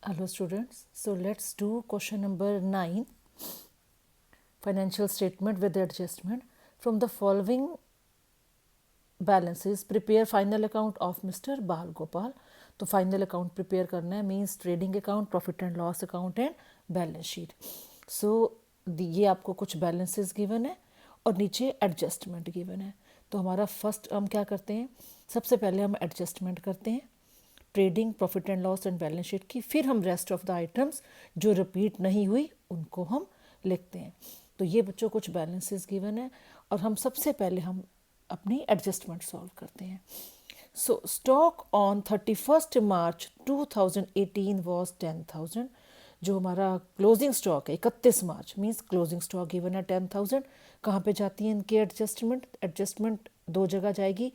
Hello students, so let's do question number 9, financial statement with adjustment. From the following balances prepare final account of Mr. Bal Gopal. तो final account prepare करना है, means trading account, profit and loss account and balance sheet. So ये आपको कुछ balances given है और नीचे adjustment given है. तो हमारा फर्स्ट हम क्या करते हैं, सबसे पहले हम एडजस्टमेंट करते हैं trading, profit and loss and balance sheet की. फिर हम रेस्ट ऑफ द आइटम्स जो रिपीट नहीं हुई उनको हम लिखते हैं. तो ये बच्चों कुछ बैलेंसेस गिवन है और हम सबसे पहले हम अपनी एडजस्टमेंट सॉल्व करते हैं. सो स्टॉक ऑन 31 मार्च 2018 वॉज 10,000. जो हमारा क्लोजिंग स्टॉक है 31 मार्च मीन्स क्लोजिंग स्टॉक गिवन है 10,000. कहाँ पे जाती है इनकी एडजस्टमेंट? एडजस्टमेंट दो जगह जाएगी,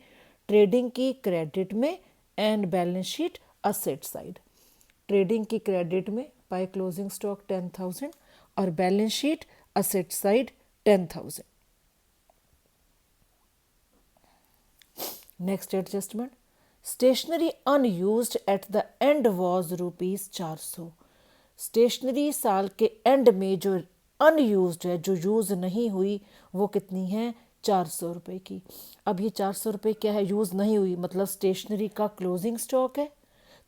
ट्रेडिंग की क्रेडिट में and balance sheet asset side. Trading की क्रेडिट में बाय क्लोजिंग स्टॉक 10,000 और balance sheet asset side 10,000. Next adjustment, stationery unused at the end was ₹400. Stationery साल के एंड में जो अनयूज्ड है, जो यूज़ नहीं हुई, वो कितनी है? 400 रुपये की. अब ये 400 रुपये क्या है? यूज़ नहीं हुई, मतलब स्टेशनरी का क्लोजिंग स्टॉक है.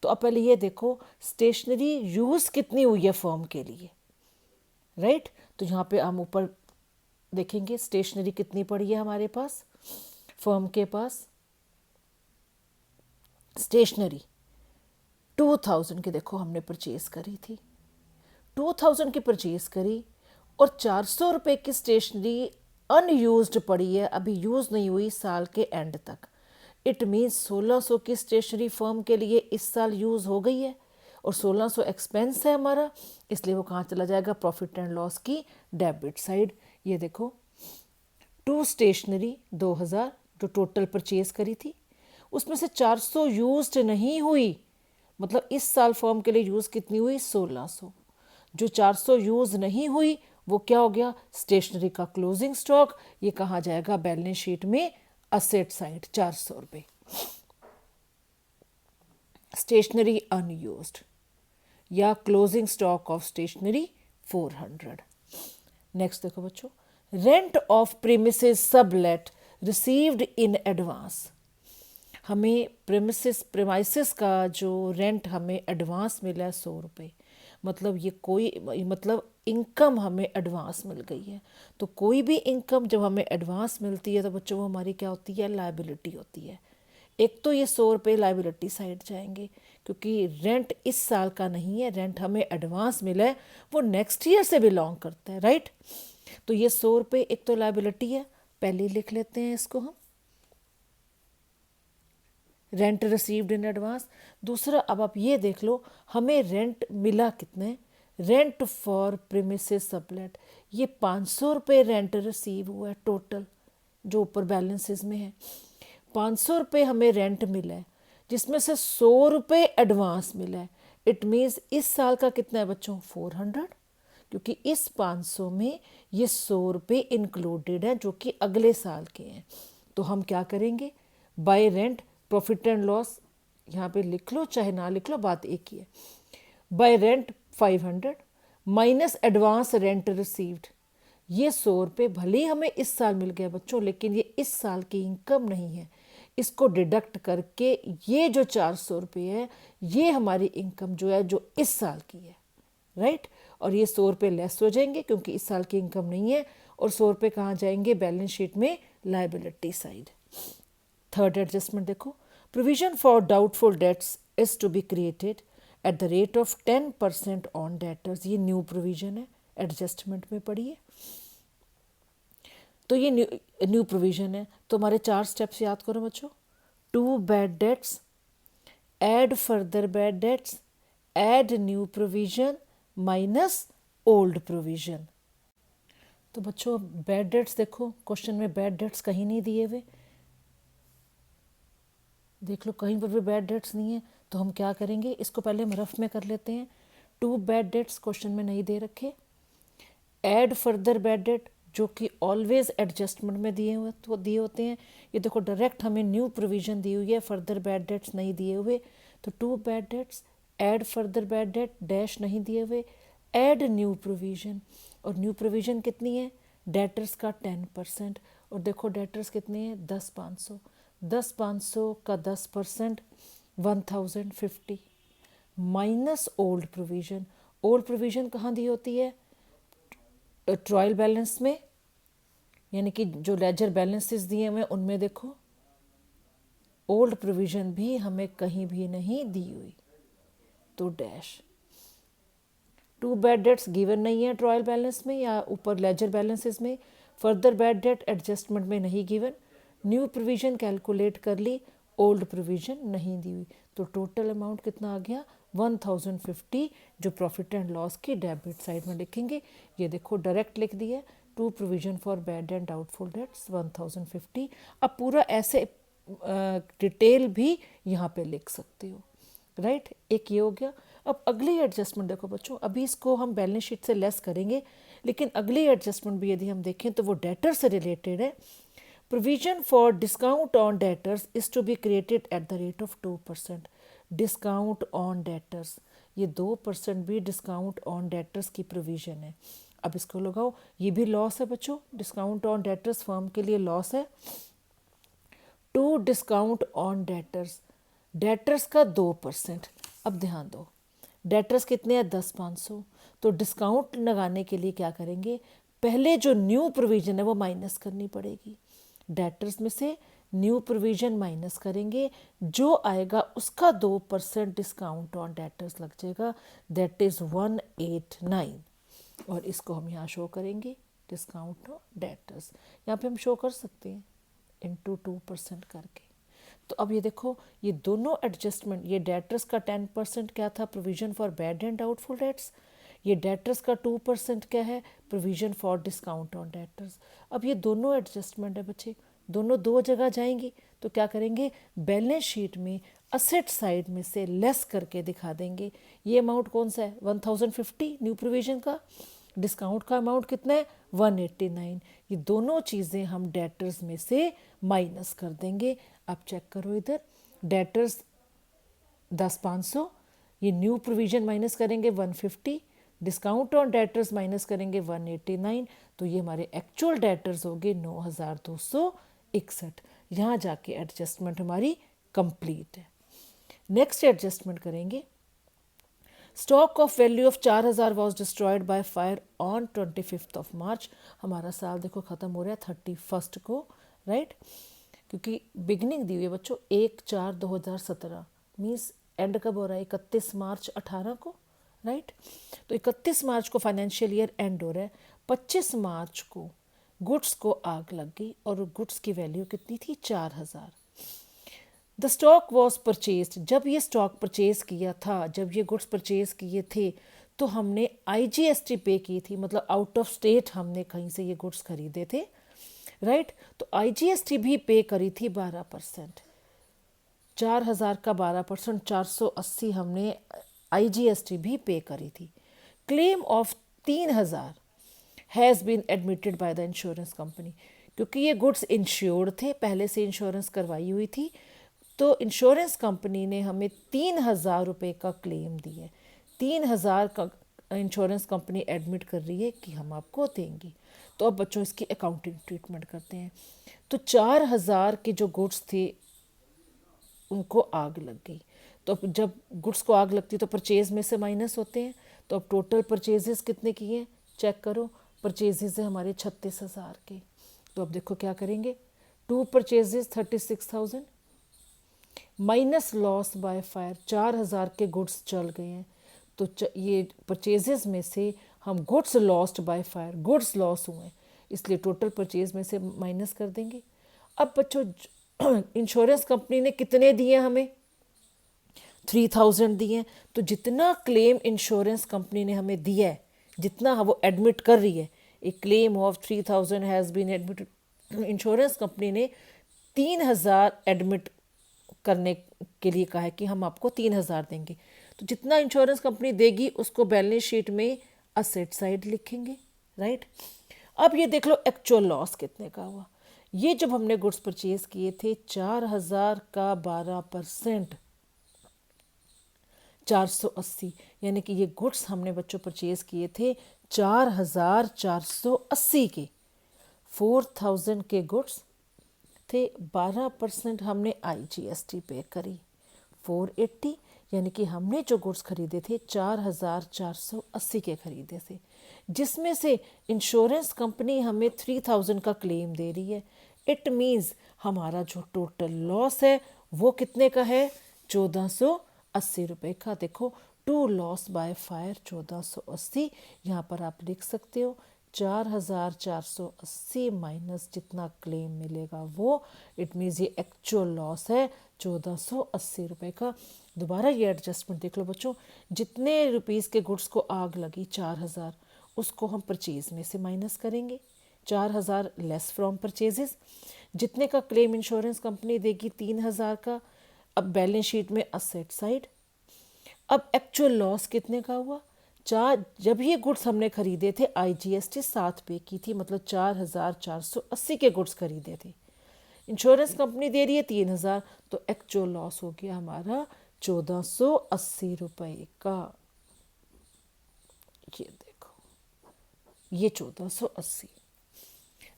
तो अब पहले ये देखो स्टेशनरी यूज़ कितनी हुई है फर्म के लिए, राइट. तो यहाँ पे हम ऊपर देखेंगे स्टेशनरी कितनी पड़ी है हमारे पास, फर्म के पास स्टेशनरी 2000 की देखो हमने परचेज करी थी, 2000 की परचेज करी और 400 रुपये की स्टेशनरी अनयूज्ड पड़ी है, अभी यूज़ नहीं हुई साल के एंड तक. इट मीन्स 1600 की स्टेशनरी फर्म के लिए इस साल यूज़ हो गई है और 1600 एक्सपेंस है हमारा, इसलिए वो कहाँ चला जाएगा? प्रॉफिट एंड लॉस की डेबिट साइड. ये देखो टू स्टेशनरी 2000 जो टोटल परचेज करी थी, उसमें से 400 यूज्ड नहीं हुई, मतलब इस साल फर्म के लिए यूज़ कितनी हुई? 1600. जो 400 यूज़ नहीं हुई वो क्या हो गया? स्टेशनरी का क्लोजिंग स्टॉक. ये कहाँ जाएगा? बैलेंस शीट में असेट साइड 400 रुपये. स्टेशनरी अनयूज्ड या closing stock of stationery 400. Next देखो बच्चों, rent of premises sublet received in advance. हमें प्रेमाइसिस का जो रेंट हमें एडवांस मिला है 100 रुपये, मतलब ये कोई मतलब इनकम हमें एडवांस मिल गई है. तो कोई भी इनकम जब हमें एडवांस मिलती है तो बच्चों वो हमारी क्या होती है? लायबिलिटी होती है. एक तो ये 100 रुपये लायबिलिटी साइड जाएंगे क्योंकि रेंट इस साल का नहीं है, रेंट हमें एडवांस मिला है, वो नेक्स्ट ईयर से बिलोंग करता है, राइट. तो ये 100 रुपये एक तो लायबिलिटी है, पहले लिख लेते हैं इसको हम, रेंट रिसीव्ड इन एडवांस. दूसरा अब आप ये देख लो हमें रेंट मिला कितने? रेंट फॉर प्रीमिसेस सबलेट, ये 500 रुपये रेंट रिसीव हुआ है टोटल, जो ऊपर बैलेंसेस में है. 500 रुपये हमें रेंट मिला है जिसमें से 100 रुपये एडवांस मिला है. इट मीन्स इस साल का कितना है बच्चों? 400, क्योंकि इस 500 में ये 100 रुपये इंक्लूडेड है जो कि अगले साल के हैं. तो हम क्या करेंगे? Bye rent profit and loss यहाँ पे लिख लो चाहे ना लिख लो, बात एक ही है. Bye rent 500 minus advance rent received, ये 100 रुपये भले ही हमें इस साल मिल गया बच्चों, लेकिन ये इस साल की इनकम नहीं है. इसको डिडक्ट करके ये जो 400 रुपये है ये हमारी इनकम जो है जो इस साल की है, राइट. और ये 100 रुपये लेस हो जाएंगे क्योंकि इस साल की इनकम नहीं है, और 100 रुपये कहाँ जाएंगे? बैलेंस शीट में लायबिलिटी साइड. थर्ड एडजस्टमेंट देखो, provision for doubtful debts is to be created at the rate of 10% on debtors. ये न्यू प्रोविजन है, एडजस्टमेंट में पड़ी है. तो ये न्यू प्रोविजन है. तो हमारे 4 स्टेप्स याद करो बच्चों. To bad debts, add further bad debts, add new provision minus old provision. तो बच्चों बैड डेट्स देखो, क्वेश्चन में बैड डेट्स कहीं नहीं दिए हुए, देख लो कहीं पर भी बैड डेट्स नहीं है. तो हम क्या करेंगे? इसको पहले हम रफ में कर लेते हैं. टू बैड डेट्स क्वेश्चन में नहीं दे रखे. ऐड फर्दर बैड डेट जो कि ऑलवेज एडजस्टमेंट में दिए हुए तो दिए होते हैं. ये देखो डायरेक्ट हमें न्यू प्रोविजन दी हुई है, फर्दर बैड डेट्स नहीं दिए हुए. तो to bad debts add further bad debt dash नहीं दिए हुए, ऐड न्यू प्रोविजन, और न्यू प्रोविजन कितनी है, डेटर्स का 10%, और देखो डेटर्स कितने हैं 10,500, 10,500 का 10% 1,050 minus old provision. Old provision कहाँ दी होती है, ट्रायल बैलेंस में, यानी कि जो लेजर बैलेंसेस दिए हुए उनमें देखो ओल्ड प्रोविजन भी हमें कहीं भी नहीं दी हुई, तो dash. To bad debts given नहीं है ट्रायल बैलेंस में या ऊपर लेजर बैलेंसेस में, फर्दर बैड डेट एडजस्टमेंट में नहीं गिवन, न्यू प्रोविजन कैलकुलेट कर ली, ओल्ड प्रोविजन नहीं दी हुई, तो टोटल अमाउंट कितना आ गया 1,050, जो प्रॉफिट एंड लॉस की डेबिट साइड में लिखेंगे। ये देखो डायरेक्ट लिख दिया, to provision for bad and doubtful debts 1,050। अब पूरा ऐसे डिटेल भी यहाँ पे लिख सकते हो, राइट। एक ये हो गया। अब अगली एडजस्टमेंट देखो बच्चों, अभी इसको हम बैलेंस शीट से लेस करेंगे, लेकिन अगली एडजस्टमेंट भी यदि हम देखें तो वो डेटर से रिलेटेड है। Provision for discount on debtors is to be created at the rate of 2%। Discount on debtors, ये 2% भी डिस्काउंट ऑन डेटर्स की प्रोविजन है। अब इसको लगाओ, ये भी लॉस है बच्चों, डिस्काउंट ऑन डेटर्स फर्म के लिए लॉस है। To discount on debtors, debtors का 2%। अब ध्यान दो, डेटर्स कितने हैं 10,500, तो डिस्काउंट लगाने के लिए क्या करेंगे, पहले जो न्यू प्रोविजन है वो माइनस करनी पड़ेगी। डेटर्स में से न्यू प्रोविजन माइनस करेंगे, जो आएगा उसका 2% डिस्काउंट ऑन डेटर्स लग जाएगा, दैट इज़ 189, और इसको हम यहाँ शो करेंगे डिस्काउंट ऑन डेटर्स, यहाँ पे हम शो कर सकते हैं इंटू 2% करके। तो अब ये देखो, ये दोनों एडजस्टमेंट, ये डेटर्स का 10% क्या था, provision for bad and doubtful dates, ये डेटर्स का 2% क्या है, provision for discount on debtors. अब ये दोनों एडजस्टमेंट है बच्चे, दोनों दो जगह जाएंगी, तो क्या करेंगे, बैलेंस शीट में असेट साइड में से लेस करके दिखा देंगे। ये अमाउंट कौन सा है 1,050 न्यू प्रोविजन का, डिस्काउंट का अमाउंट कितना है 189, ये दोनों चीज़ें हम डेटर्स में से माइनस कर देंगे। अब चेक करो इधर, डेटर्स 10,500, ये न्यू प्रोविजन माइनस करेंगे 150, डिस्काउंट ऑन डेटर्स माइनस करेंगे 189, तो ये हमारे एक्चुअल डेटर्स हो गए 9,261। यहाँ जाके एडजस्टमेंट हमारी कंप्लीट है। नेक्स्ट एडजस्टमेंट करेंगे, stock of value of 4,000 was destroyed by fire on 25 of March. हमारा साल देखो ख़त्म हो रहा है 31 को, राइट, क्योंकि बिगनिंग दी हुई है बच्चों 1/4/2017, मीन्स एंड कब हो रहा है 31 मार्च 18 को, राइट। तो 31 मार्च को फाइनेंशियल ईयर एंड हो रहा है, 25 मार्च को गुड्स को आग लग गई और गुड्स की वैल्यू कितनी थी 4,000। द स्टॉक वॉज परचेज, जब ये स्टॉक परचेज किया था, जब ये गुड्स परचेज किए थे, तो हमने IGST पे की थी, मतलब आउट ऑफ स्टेट हमने कहीं से ये गुड्स खरीदे थे, राइट। तो IGST भी पे करी थी 12%, 4,000 का 12%, 480 हमने IGST भी पे करी थी। Claim of 3,000 has been admitted by the insurance company, क्योंकि ये गुड्स इंश्योर्ड थे, पहले से इंश्योरेंस करवाई हुई थी, तो इंश्योरेंस कंपनी ने हमें 3,000 रुपये का क्लेम दिए, 3,000 का इंश्योरेंस कंपनी एडमिट कर रही है कि हम आपको देंगे। तो अब बच्चों इसकी अकाउंटिंग ट्रीटमेंट करते हैं। तो 4,000 के जो गुड्स थे उनको आग लग गई, तो अब जब गुड्स को आग लगती है तो परचेज में से माइनस होते हैं, तो अब टोटल परचेजेस कितने किए चेक करो, परचेजेस है हमारे 36,000 के। तो अब देखो क्या करेंगे, to purchases 36,000 minus loss by fire, 4,000 के गुड्स चल गए हैं, तो ये परचेजेस में से हम goods lost by fire, goods loss हुए, इसलिए टोटल परचेज में से माइनस कर देंगे। अब बच्चों इंश्योरेंस कंपनी ने कितने दिए हमें 3,000 दिए, तो जितना क्लेम इंश्योरेंस कंपनी ने हमें दिया है, जितना वो एडमिट कर रही है, एक claim of 3,000 has been admitted, insurance company ने 3,000 एडमिट करने के लिए कहा है कि हम आपको 3,000 देंगे, तो जितना इंश्योरेंस कंपनी देगी उसको बैलेंस शीट में असेट साइड लिखेंगे, राइट। अब ये देख लो एक्चुअल लॉस कितने का हुआ, ये जब हमने गुड्स परचेज किए थे 4,000 का 12%, 480, यानी कि ये गुड्स हमने बच्चों परचेज किए थे 4480 के। 4000 के गुड्स थे, 12% हमने IGST पे करी, 480, यानी कि हमने जो गुड्स खरीदे थे 4480 के खरीदे थे, जिसमें से इंश्योरेंस कंपनी हमें 3000 का क्लेम दे रही है। इट मीन्स हमारा जो टोटल लॉस है वो कितने का है, 1480 रुपये का। देखो, टू लॉस बाय फायर 1480, यहाँ पर आप लिख सकते हो 4480 माइनस जितना क्लेम मिलेगा वो, इट मीन्स ये एक्चुअल लॉस है 1480 रुपये का। दोबारा ये एडजस्टमेंट देख लो बच्चों, जितने रुपीज़ के गुड्स को आग लगी 4000, उसको हम परचेज में से माइनस करेंगे, 4000 लेस फ्रॉम परचेजेस। जितने का क्लेम इंश्योरेंस कंपनी देगी 3000 का, अब बैलेंस शीट में असेट साइड। अब एक्चुअल लॉस कितने का हुआ, जब ये गुड्स हमने खरीदे थे IGST 7 पे की थी, मतलब 4480 के गुड्स खरीदे थे, इंश्योरेंस कंपनी दे रही है 3000, तो एक्चुअल लॉस हो गया हमारा 1480 रुपये का। ये देखो, ये 1480।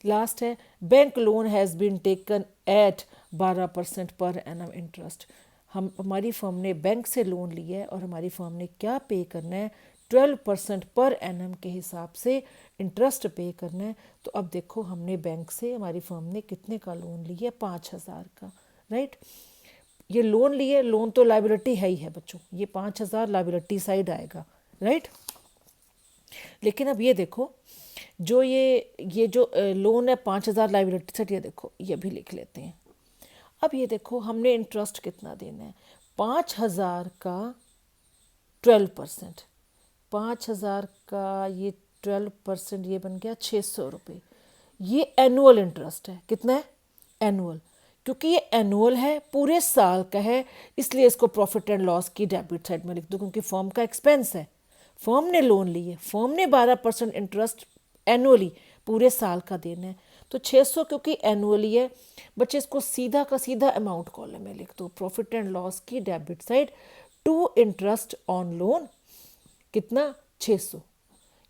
लास्ट है, bank loan has been taken at 12% per annum interest. हमारी फर्म ने बैंक से लोन लिया है और हमारी फर्म ने क्या पे करना है, 12% पर एनम के हिसाब से इंटरेस्ट पे करना है। तो अब देखो, हमने बैंक से, हमारी फर्म ने कितने का लोन लिया, 5000 का, राइट। ये लोन लिए, लोन तो लाइबिलिटी है ही है बच्चों, ये 5000 लाइबिलिटी साइड आएगा, राइट। लेकिन अब ये देखो, जो ये जो लोन है 5000 लाइबिलिटी साइड, ये देखो, ये भी लिख लेते हैं। अब ये देखो, हमने इंटरेस्ट कितना देना है, 5000 का 12%, 5000 का ये 12%, ये बन गया 600 रुपये। ये एनुअल इंटरेस्ट है, कितना है, एनुअल। क्योंकि ये एनुअल है, पूरे साल का है, इसलिए इसको प्रॉफिट एंड लॉस की डेबिट साइड में लिख दो, क्योंकि फर्म का एक्सपेंस है, फर्म ने लोन ली है, फर्म ने 12% इंटरेस्ट एनुअली पूरे साल का देना है। तो 600 क्योंकि एनुअली है, बच्चे इसको सीधा का सीधा अमाउंट कॉलम में लिख दो, प्रॉफिट एंड लॉस की debit side to interest on loan, कितना, 600।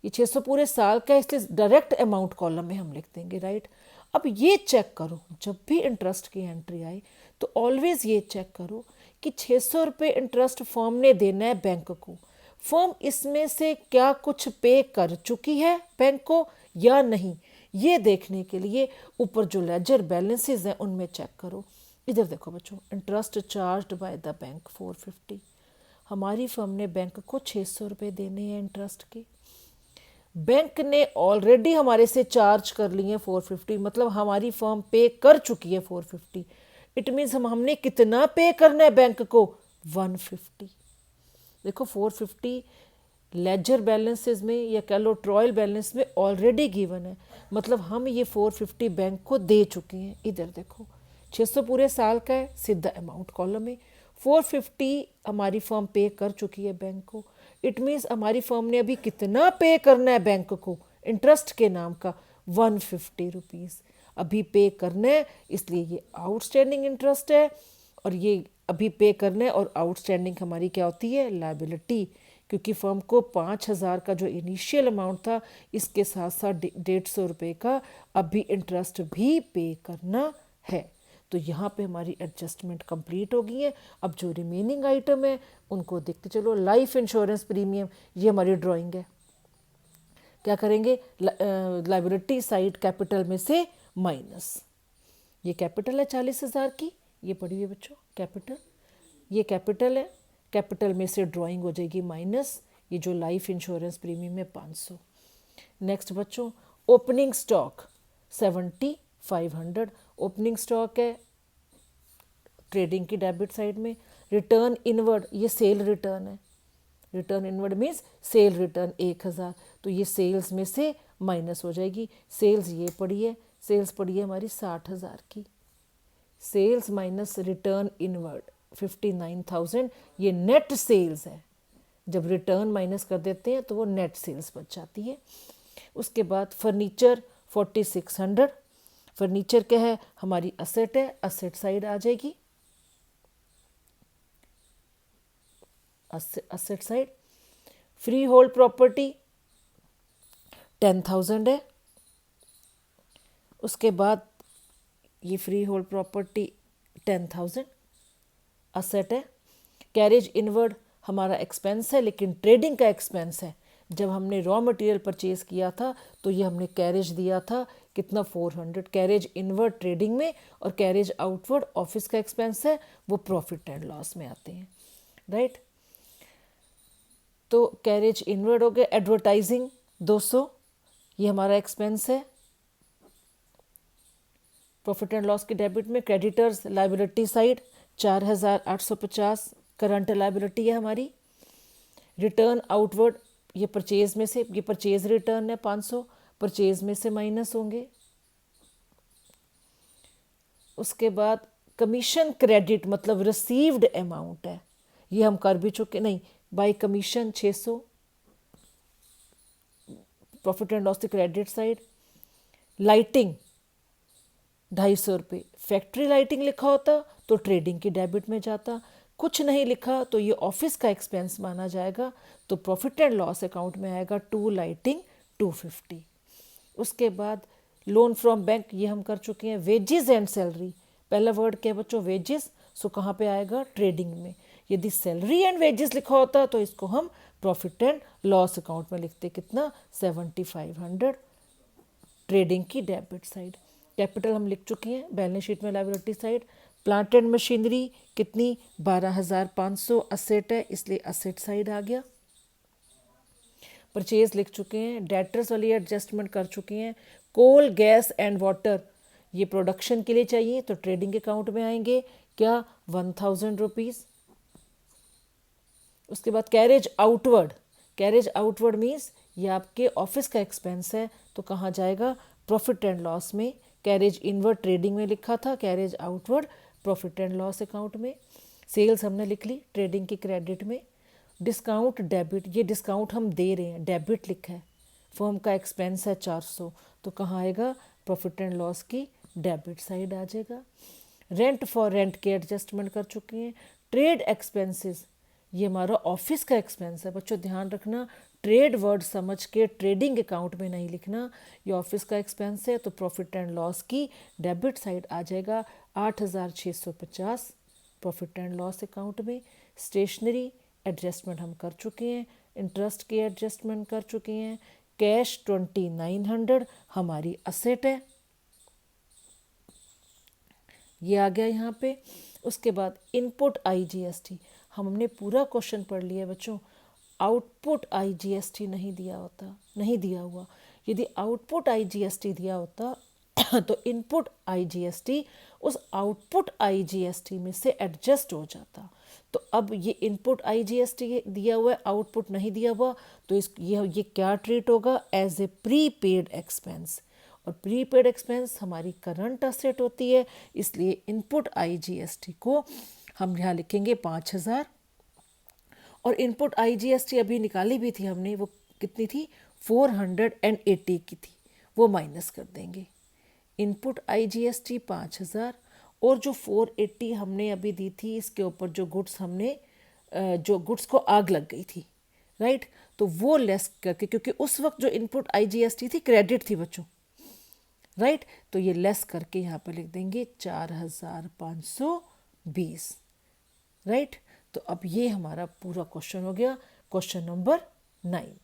ये 600 पूरे साल का है, इसलिए डायरेक्ट अमाउंट कॉलम में हम लिख देंगे, राइट। अब ये चेक करो, जब भी इंटरेस्ट की एंट्री आए तो ऑलवेज ये चेक करो कि 600 रुपये इंटरेस्ट फर्म ने देना है बैंक को, फर्म इसमें से क्या कुछ पे कर चुकी है बैंक को या नहीं, ये देखने के लिए ऊपर जो लेजर बैलेंसेस हैं उनमें चेक करो। इधर देखो बच्चों, interest charged by the bank 450, हमारी फर्म ने बैंक को 600 रुपये देने हैं इंटरेस्ट के, बैंक ने ऑलरेडी हमारे से चार्ज कर लिए हैं 450, मतलब हमारी फर्म पे कर चुकी है 450। इट मीन्स हमने कितना पे करना है बैंक को, 150। देखो 450 लेजर बैलेंसेस में या कह लो ट्रायल बैलेंस में ऑलरेडी गिवन है, मतलब हम ये 450 बैंक को दे चुके हैं। इधर देखो, 600 पूरे साल का है, सीधा अमाउंट कॉलम में, 450 हमारी फर्म पे कर चुकी है बैंक को। इट मीन्स हमारी फर्म ने अभी कितना पे करना है बैंक को इंटरेस्ट के नाम का, 150 रुपीज़ अभी पे करना है, इसलिए ये आउटस्टैंडिंग इंटरेस्ट है और ये अभी पे करना है। और आउटस्टैंडिंग हमारी क्या होती है, लायबिलिटी, क्योंकि फर्म को 5000 का जो इनिशियल अमाउंट था, इसके साथ साथ 150 रुपये का अभी इंटरेस्ट भी पे करना है। तो यहाँ पे हमारी एडजस्टमेंट कंप्लीट हो गई है। अब जो रिमेनिंग आइटम है उनको देखते चलो। लाइफ इंश्योरेंस प्रीमियम, ये हमारी ड्राइंग है, क्या करेंगे, लायबिलिटी साइड कैपिटल में से माइनस, ये कैपिटल है 40,000 की, ये पढ़िए बच्चों कैपिटल, ये कैपिटल है, कैपिटल में से ड्राइंग हो जाएगी माइनस, ये जो लाइफ इंश्योरेंस प्रीमियम है 500। नेक्स्ट बच्चों, ओपनिंग स्टॉक 7500, ओपनिंग स्टॉक है ट्रेडिंग की डेबिट साइड में। रिटर्न इनवर्ड, ये सेल रिटर्न है, return inward means cell return 1000, तो ये सेल्स में से माइनस हो जाएगी। सेल्स ये पड़ी है, सेल्स पड़ी है हमारी 60,000 की, सेल्स माइनस रिटर्न इनवर्ड 59,000, ये नेट सेल्स है। जब रिटर्न माइनस कर देते हैं तो वो नेट सेल्स बच जाती है। उसके बाद फर्नीचर 4600, फर्नीचर क्या है, हमारी असेट है, असेट साइड आ जाएगी। Asset side. Free hold property 10,000 है। उसके बाद ये फ्री होल्ड प्रॉपर्टी 10,000 असेट है। कैरेज इनवर्ड हमारा एक्सपेंस है, लेकिन ट्रेडिंग का एक्सपेंस है। जब हमने रॉ मटेरियल परचेज किया था तो ये हमने कैरेज दिया था कितना 400। कैरेज इनवर्ड ट्रेडिंग में और कैरेज आउटवर्ड ऑफिस का एक्सपेंस है, वो प्रॉफिट एंड लॉस में आते हैं, राइट। तो कैरेज इनवर्ड हो गया। एडवर्टाइजिंग 200, ये हमारा एक्सपेंस है प्रॉफिट एंड लॉस के डेबिट में। Creditors liability side 4,850 current liability है हमारी। रिटर्न आउटवर्ड ये परचेज में से, ये परचेज रिटर्न है 500, परचेज में से माइनस होंगे। उसके बाद कमीशन क्रेडिट मतलब रिसीव्ड अमाउंट है, ये हम कर भी चुके, नहीं bye commission 600 profit and loss की क्रेडिट साइड। लाइटिंग 250 रुपये। फैक्ट्री लाइटिंग लिखा होता तो ट्रेडिंग की डेबिट में जाता, कुछ नहीं लिखा तो ये ऑफिस का एक्सपेंस माना जाएगा, तो प्रॉफिट एंड लॉस अकाउंट में आएगा टू लाइटिंग 250। उसके बाद लोन फ्रॉम बैंक ये हम कर चुके हैं। वेजेस एंड सैलरी, पहला वर्ड क्या है बच्चों, वेजेस, सो कहाँ पे आएगा, ट्रेडिंग में। यदि सैलरी एंड वेजेस लिखा होता तो इसको हम प्रॉफिट एंड लॉस अकाउंट में लिखते, कितना 7,500 ट्रेडिंग की डेबिट साइड। कैपिटल हम लिख चुके हैं बैलेंस शीट में liability side. Plant and machinery कितनी 12,500 असेट है, इसलिए असेट साइड आ गया। परचेज लिख चुके हैं। डेटर्स वाली एडजस्टमेंट कर चुके हैं। कोल गैस एंड वाटर ये प्रोडक्शन के लिए चाहिए तो ट्रेडिंग अकाउंट में आएंगे, क्या 1,000 रुपीज़। उसके बाद carriage outward, carriage outward means ये आपके ऑफिस का एक्सपेंस है, तो कहाँ जाएगा, प्रॉफिट एंड लॉस में। कैरेज इनवर्ड ट्रेडिंग में लिखा था, carriage outward profit and loss account में। सेल्स हमने लिख ली ट्रेडिंग की क्रेडिट में। डिस्काउंट डेबिट, ये डिस्काउंट हम दे रहे हैं, डेबिट लिखा है। फर्म का एक्सपेंस है 400, तो कहाँ आएगा, प्रॉफिट एंड लॉस की डेबिट साइड आ जाएगा। रेंट फॉर रेंट के एडजस्टमेंट कर चुके हैं। ट्रेड एक्सपेंसेस ये हमारा ऑफिस का एक्सपेंस है, बच्चों ध्यान रखना, ट्रेड वर्ड समझ के ट्रेडिंग अकाउंट में नहीं लिखना, ये ऑफिस का एक्सपेंस है, तो प्रॉफिट एंड लॉस की डेबिट साइड आ जाएगा 8,650 प्रॉफिट एंड लॉस अकाउंट में। स्टेशनरी एडजस्टमेंट हम कर चुके हैं, इंटरेस्ट की एडजस्टमेंट कर चुके हैं। कैश 2,900 हमारी असेट है, ये आ गया यहाँ पे। उसके बाद इनपुट IGST, हमने पूरा क्वेश्चन पढ़ लिया बच्चों। आउटपुट IGST नहीं दिया होता, नहीं दिया हुआ। यदि आउटपुट IGST दिया होता तो इनपुट IGST उस आउटपुट IGST में से एडजस्ट हो जाता। तो अब ये इनपुट IGST दिया हुआ है, आउटपुट नहीं दिया हुआ, तो ये क्या ट्रीट होगा, एज ए प्रीपेड एक्सपेंस। और प्रीपेड एक्सपेंस हमारी करंट असेट होती है, इसलिए इनपुट IGST को हम यहाँ लिखेंगे 5,000। और इनपुट IGST अभी निकाली भी थी हमने, वो कितनी थी 480 की थी, वो माइनस कर देंगे। इनपुट IGST 5,000 और जो 480 हमने अभी दी थी, इसके ऊपर जो गुड्स हमने जो गुड्स को आग लग गई थी, राइट, तो वो लेस करके, क्योंकि उस वक्त जो इनपुट IGST थी क्रेडिट थी बच्चों, राइट, तो ये लेस करके यहाँ पर लिख देंगे 4,520, राइट। तो अब ये हमारा पूरा क्वेश्चन हो गया, क्वेश्चन नंबर 9।